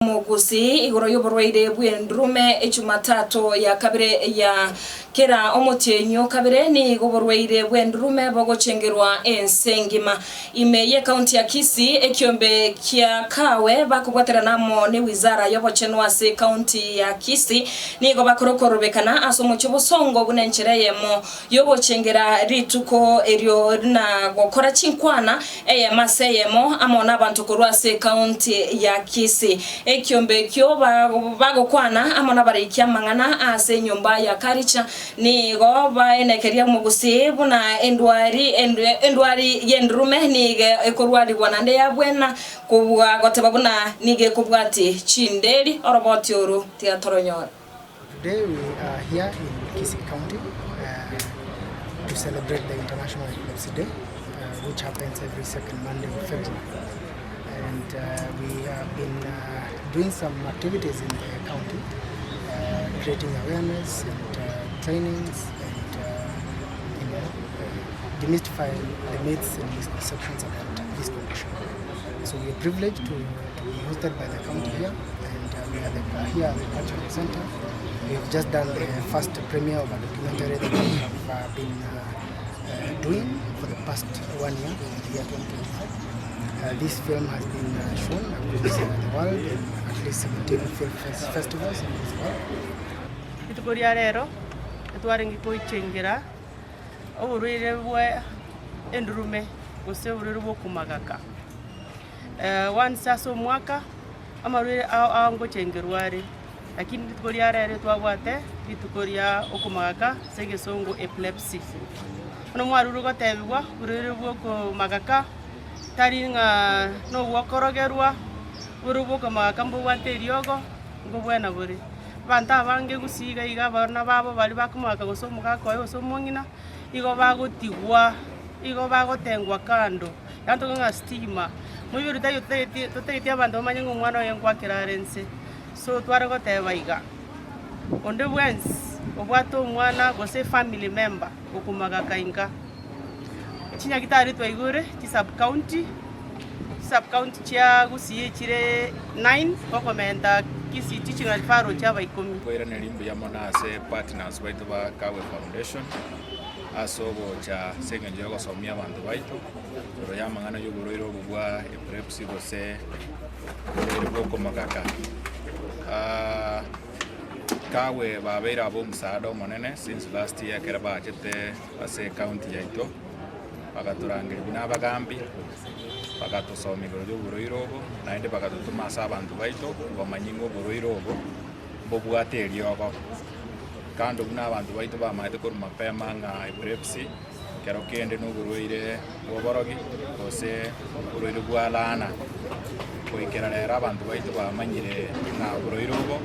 Muguzi igoro y'uburwaire bw'endrume Jumatatu ya kabire ya kera omutenyo kabire ni uburwaire bw'endrume bogocengerwa ensengima imeye county ya Kisii ekiombe kya kawe bakugwatera namo ni wizara y'obochenwase county ya Kisii nigo bakorokorobekana asomo cy'ubusongo bunenchereyemo y'obocengera rituko eryo na gukora chinkwana maseyemo amona abantu kurwase county ya Kisii ekiombe kyo bagokwana amona barikia mangana ase nyumba ya karicha ni go baenekeria mugusi buna endwari yendrume nige ekorwali bwanande ya bwena kubwa goteba buna nige kubwati chinderi oroboti oru tiatoronyora. Today we are here in Kisii County to celebrate the International Epilepsy Day, which happens every second Monday of February. And we have been doing some activities in the county, creating awareness and trainings and demystifying the myths and misconceptions about this condition. So we are privileged to be hosted by the county here, and we are here at the cultural center. We have just done the first premiere of a documentary that we have been doing for the past 1 year, the year 2025. This film has been shown across the world in at least 17 film festivals in this world. Itukoria rero etwarengi koichengira oburwire bwa endrume gose oburwire bwo kumagaka once aso mwaka amarwire ango chengerware lakini itukoria rero twabwate itukoria okumagaka segesongo epilepsy ono mwaruru gotebwa burwire bwo kumagaka taringa no wakorogerwa urubo kama kambo wateriogo ngo bwena buri banta bange gusiga iga bana babo bali bakumaka gosomuka koyo somongina igo bagotigwa igo bagotengwa kando yanto nga stigma mubiru tayo totetia bando manyengo mwana yenkwa kirarense so twaragoteba iga onde bwens obwato mwana gose family member okumaga kainga chinya gitari twaigure ki sub county chia Kisii chire 9 okomenda Kisii teaching alfaro cha baikomi koira nelimbu ya monase partners baitu ba Kawe Foundation asobo cha sengenje gosomia abantu baitu ro yamangana y'uburoiro bwa epilepsy gose bwo magaka Kawe babeira abo musado monene since last year kera bachete ase county yaito bagaturangire binabagambi bagatusoma igoro y'uburoirobo naende bagatutuma asa abantu baito bamanyingo oburoirobo bobwateriogo kandi buna abantu baito bamaite kuri mapema nga epilepsy kero kende n'oburoire bwoborogi gose oburoire bwalana koikera rero abantu baito bamanyire nga oburoirobo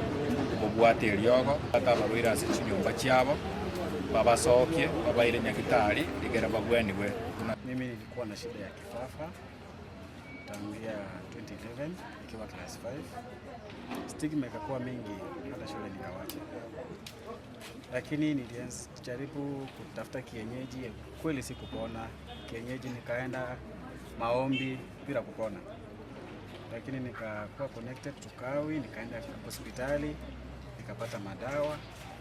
bobwateriogo atabarwira ase chinyumba chiabo babasokie babaire nyakitari igera babwenigwe. Mimi nilikuwa na shida ya kifafa tangia 2011 nikiwa class 5. Stigma ikakuwa mingi hata shule nikawacha. Lakini nilijaribu kutafuta kienyeji, kweli sikupona. Kienyeji nikaenda maombi bila kupona. Lakini nikakuwa connected to Kawi, nikaenda hospitali, nikapata madawa,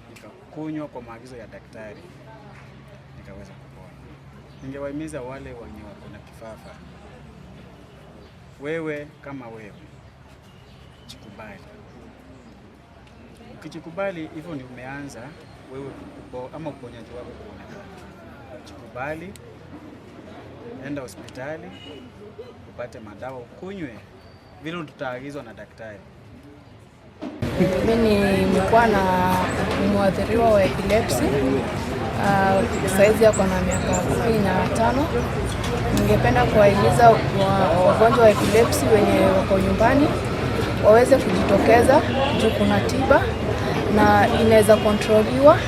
nikakunywa kwa maagizo ya daktari. Nikaweza kupona. Ningewahimiza wale wenye wako na kifafa, wewe kama wewe jikubali. Ukijikubali hivyo ni umeanza wewe ama uponyaji wako kuonekana. Jikubali, enda hospitali, upate madawa ukunywe vile tutaagizwa na daktari. Mimi nimekuwa na mwathiriwa wa epilepsy saizi yako na miaka 15. Ningependa kuwahimiza wagonjwa wa epilepsy wenye wako nyumbani waweze kujitokeza juu kuna tiba na inaweza kontroliwa.